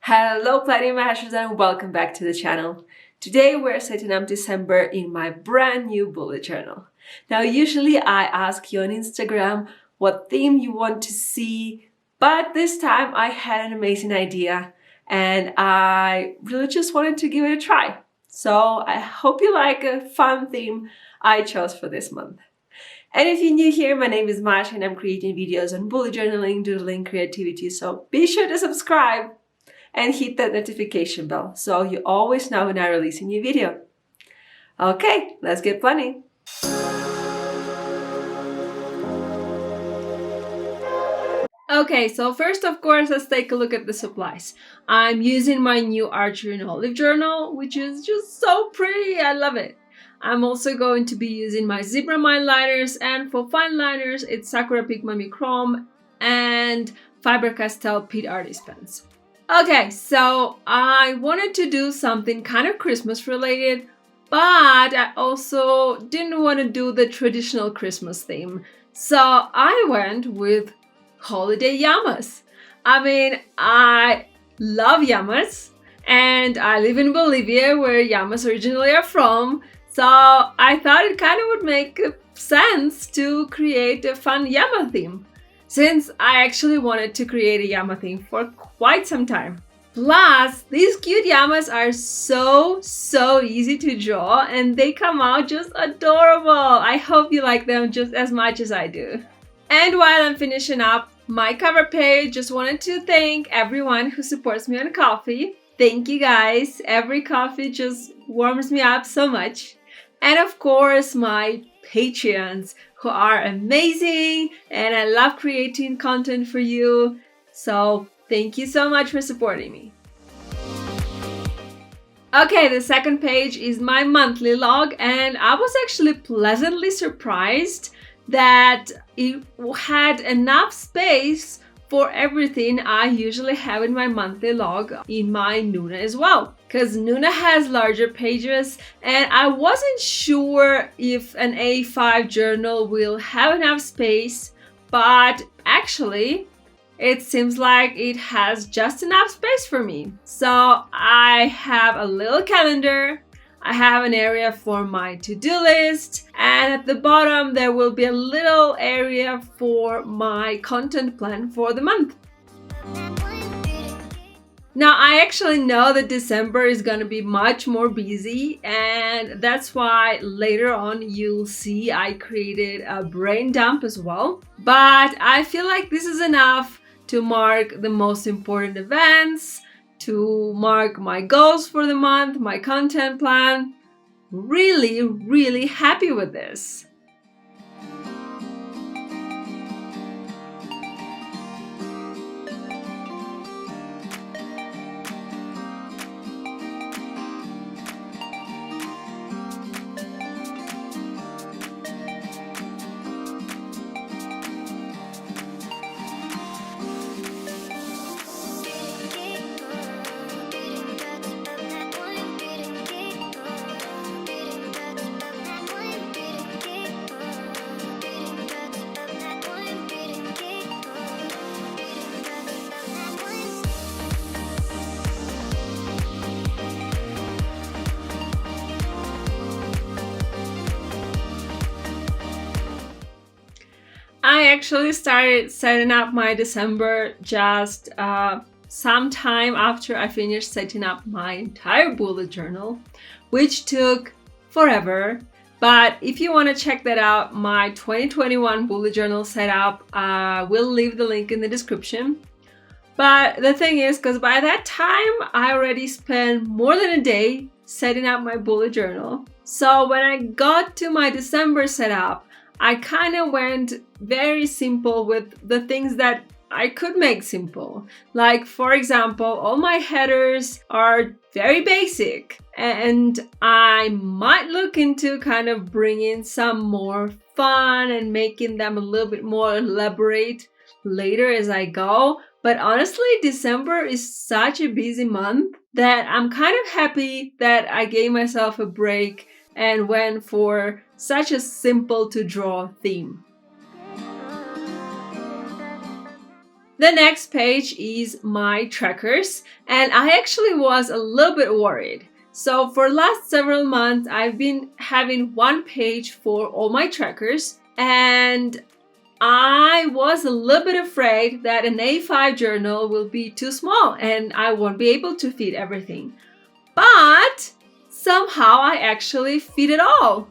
Hello Planning Mashers and welcome back to the channel. Today we're setting up December in my brand new bullet journal. Now usually I ask you on Instagram what theme you want to see, but this time I had an amazing idea and I really just wanted to give it a try. So I hope you like a fun theme I chose for this month. And if you're new here, my name is Masha and I'm creating videos on bullet journaling, doodling, creativity, so be sure to subscribe and hit that notification bell so you always know when I release a new video. Okay, let's get planning. Okay, so first of course, let's take a look at the supplies. I'm using my new Archery and Olive journal, which is just so pretty, I love it. I'm also going to be using my Zebra Mine liners, and for fine liners, it's Sakura Pink Mami Chrome and Faber-Castell Pete Artist pens. Okay, so I wanted to do something kind of Christmas related, but I also didn't want to do the traditional Christmas theme. So I went with holiday llamas. I mean, I love llamas and I live in Bolivia where llamas originally are from. So I thought it kind of would make sense to create a fun llama theme, since I actually wanted to create a llama theme for quite some time. Plus, these cute llamas are so easy to draw and they come out just adorable. I hope you like them just as much as I do. And while I'm finishing up my cover page, just wanted to thank everyone who supports me on Ko-fi. Thank you guys. Every coffee just warms me up so much. And of course, my Patreons who are amazing and I love creating content for you. So thank you so much for supporting me. Okay, the second page is my monthly log and I was actually pleasantly surprised that it had enough space for everything I usually have in my monthly log in my Nuna as well. Because Nuna has larger pages and I wasn't sure if an A5 journal will have enough space, but actually it seems like it has just enough space for me. So I have a little calendar, I have an area for my to-do list, and at the bottom there will be a little area for my content plan for the month. Now, I actually know that December is going to be much more busy, and that's why later on you'll see I created a brain dump as well. But I feel like this is enough to mark the most important events, to mark my goals for the month, my content plan. Really happy with this. I actually started setting up my December just some time after I finished setting up my entire bullet journal, which took forever. But if you want to check that out, my 2021 bullet journal setup, we'll leave the link in the description. But the thing is, because by that time, I already spent more than a day setting up my bullet journal. So when I got to my December setup, I kind of went very simple with the things that I could make simple. Like, for example, all my headers are very basic, and I might look into kind of bringing some more fun and making them a little bit more elaborate later as I go. But honestly, December is such a busy month that I'm kind of happy that I gave myself a break and went for such a simple to draw theme. The next page is my trackers, and I actually was a little bit worried. So for last several months, I've been having one page for all my trackers, and I was a little bit afraid that an A5 journal will be too small and I won't be able to fit everything. But somehow I actually fit it all.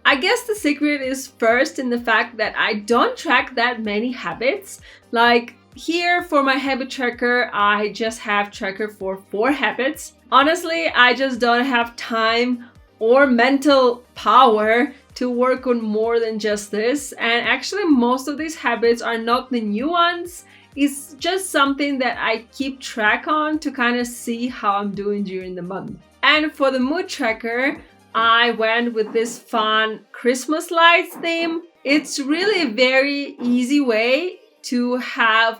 I guess the secret is first in the fact that I don't track that many habits. Like here for my habit tracker, I just have tracker for 4 habits. Honestly, I just don't have time or mental power to work on more than just this. And actually, most of these habits are not the new ones. It's just something that I keep track on to kind of see how I'm doing during the month. And for the mood tracker, I went with this fun Christmas lights theme. It's really a very easy way to have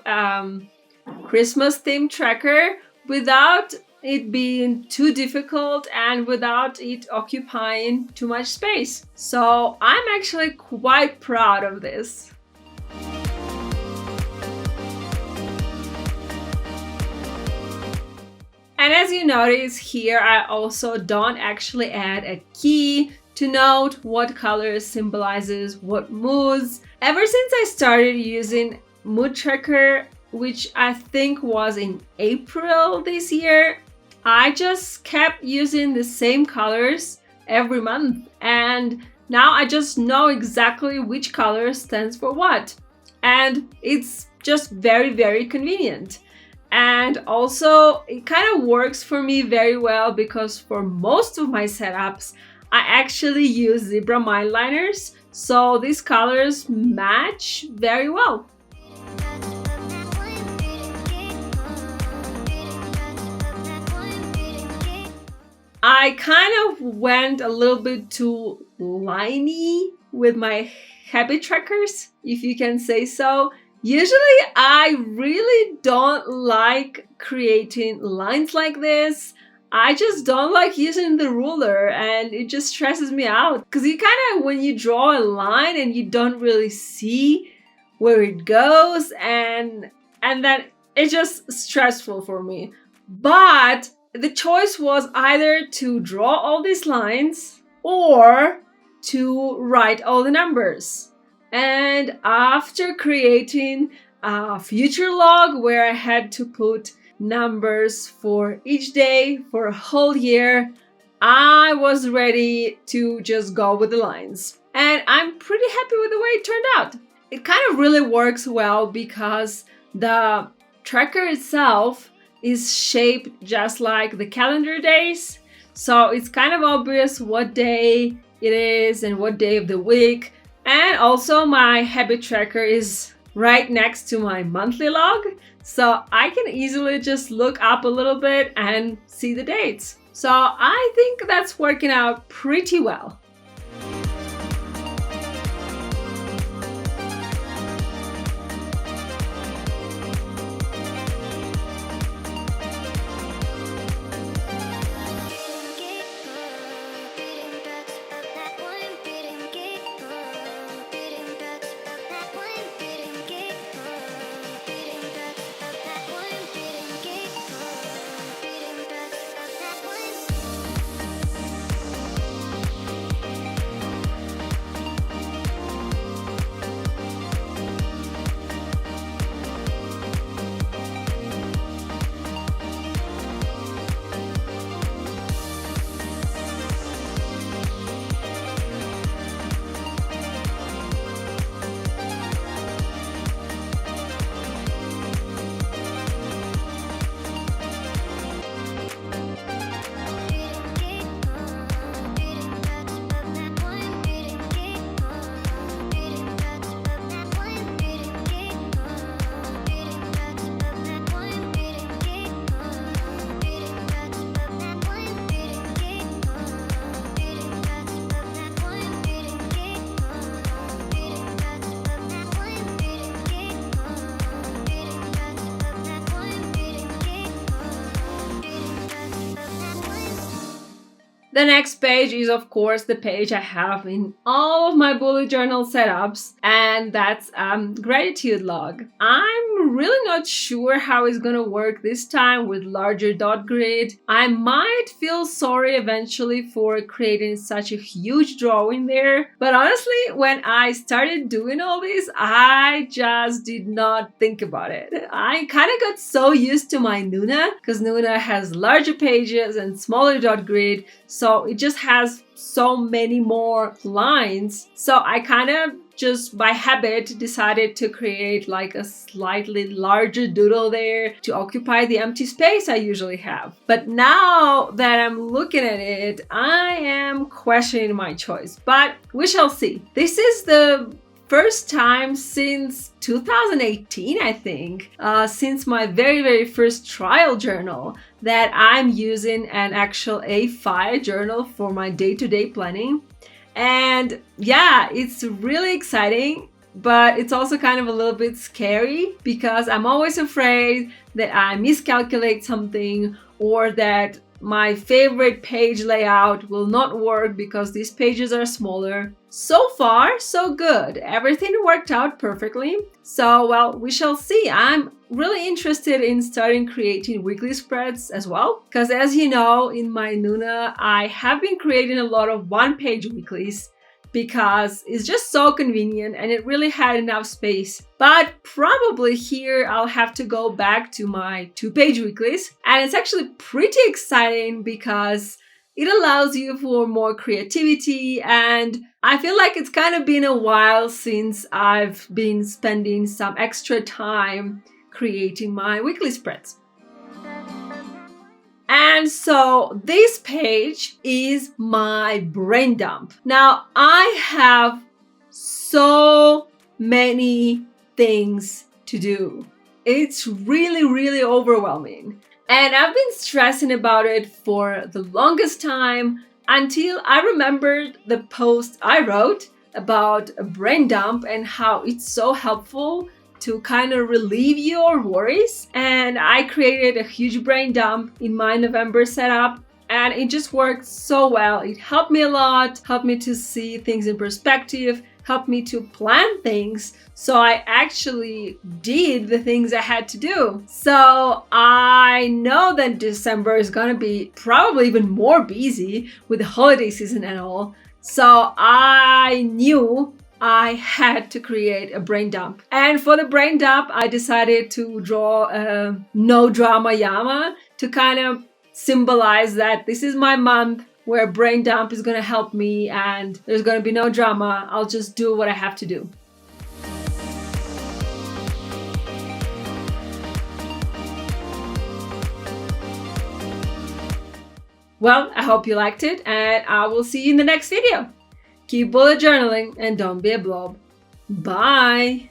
Christmas theme tracker without it being too difficult and without it occupying too much space. So I'm actually quite proud of this. And as you notice here, I also don't actually add a key to note what color symbolizes what moods. Ever since I started using Mood Tracker, which I think was in April this year, I just kept using the same colors every month. And now I just know exactly which color stands for what. And it's just very, very convenient. And also, it kind of works for me very well because for most of my setups, I actually use zebra mind liners, so these colors match very well. I kind of went a little bit too liney with my habit trackers, if you can say so. Usually, I really don't like creating lines like this. I just don't like using the ruler and it just stresses me out. Because you kind of, when you draw a line and you don't really see where it goes and then it's just stressful for me. But the choice was either to draw all these lines or to write all the numbers. And after creating a future log where I had to put numbers for each day for a whole year, I was ready to just go with the lines. And I'm pretty happy with the way it turned out. It kind of really works well because the tracker itself is shaped just like the calendar days. So it's kind of obvious what day it is and what day of the week. And also my habit tracker is right next to my monthly log, so I can easily just look up a little bit and see the dates. So I think that's working out pretty well. The next page is, of course, the page I have in all of my bullet journal setups, and that's gratitude log. I'm really not sure how it's gonna work this time with larger dot grid. I might feel sorry eventually for creating such a huge drawing there, but honestly, when I started doing all this, I just did not think about it. I kind of got so used to my Nuna, because Nuna has larger pages and smaller dot grid, so it just has so many more lines. So I kind of just by habit decided to create like a slightly larger doodle there to occupy the empty space I usually have. But now that I'm looking at it, I am questioning my choice, but we shall see. This is the first time since 2018, I think, since my very first trial journal, that I'm using an actual A5 journal for my day-to-day planning. And yeah, it's really exciting, but it's also kind of a little bit scary because I'm always afraid that I miscalculate something or that my favorite page layout will not work because these pages are smaller. So far, so good. Everything worked out perfectly. So, well, we shall see. I'm really interested in starting creating weekly spreads as well. Because as you know, in my Nuna, I have been creating a lot of one-page weeklies because it's just so convenient and it really had enough space. But probably here I'll have to go back to my 2-page weeklies. And it's actually pretty exciting because it allows you for more creativity, and I feel like it's kind of been a while since I've been spending some extra time creating my weekly spreads. And so this page is my brain dump. Now I have so many things to do. It's really overwhelming. And I've been stressing about it for the longest time until I remembered the post I wrote about a brain dump and how it's so helpful to kind of relieve your worries. And I created a huge brain dump in my November setup, and it just worked so well. It helped me a lot, helped me to see things in perspective, helped me to plan things. So I actually did the things I had to do. So I know that December is gonna be probably even more busy with the holiday season and all. So I knew I had to create a brain dump. And for the brain dump, I decided to draw a no drama Yama to kind of symbolize that this is my month where brain dump is gonna help me and there's gonna be no drama. I'll just do what I have to do. Well, I hope you liked it, and I will see you in the next video. Keep bullet journaling and don't be a blob. Bye!